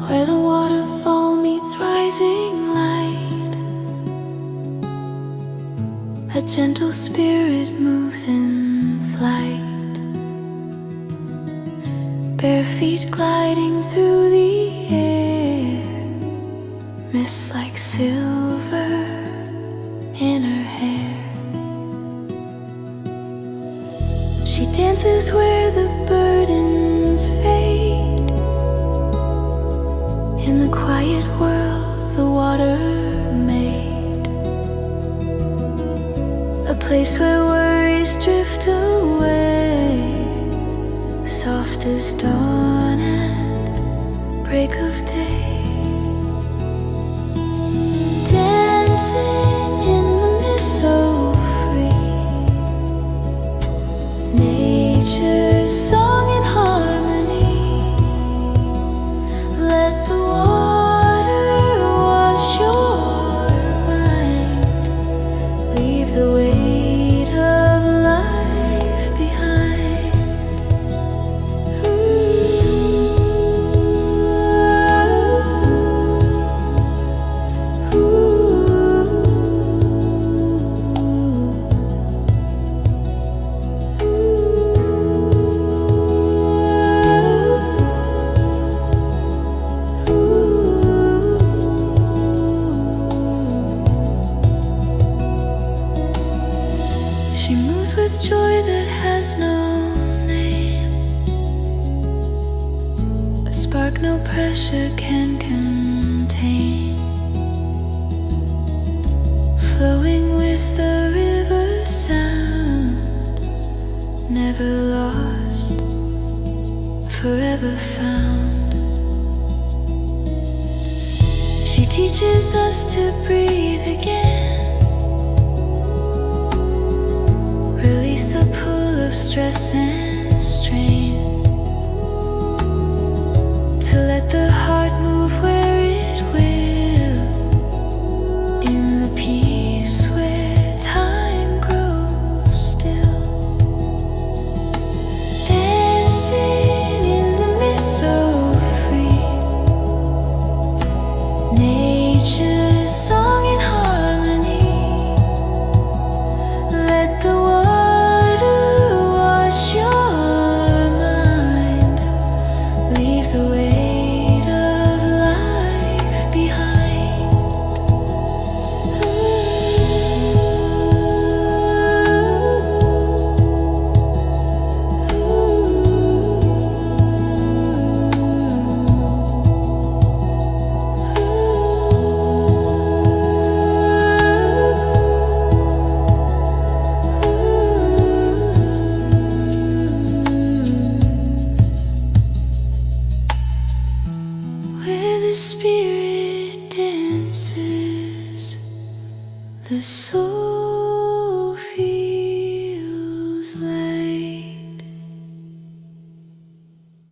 Where the waterfall meets rising light, a gentle spirit moves in flight, bare feet gliding through the air, mist like silver in her hair. She dances where the burdens fade. In the quiet world the water made, a place where worries drift away, soft as dawn at break of day. Dancing in the mist so free, nature's song in harmony. Let the the weight of life behind. She moves with joy that has no name, a spark no pressure can contain, flowing with the river's sound, never lost, forever found. She teaches us to breathe again, release the pull of stress and strain, to let the heart move where it will, in the peace where time grows still. Dancing in the mist so free, nature's song in harmony. Let the the spirit dances, the soul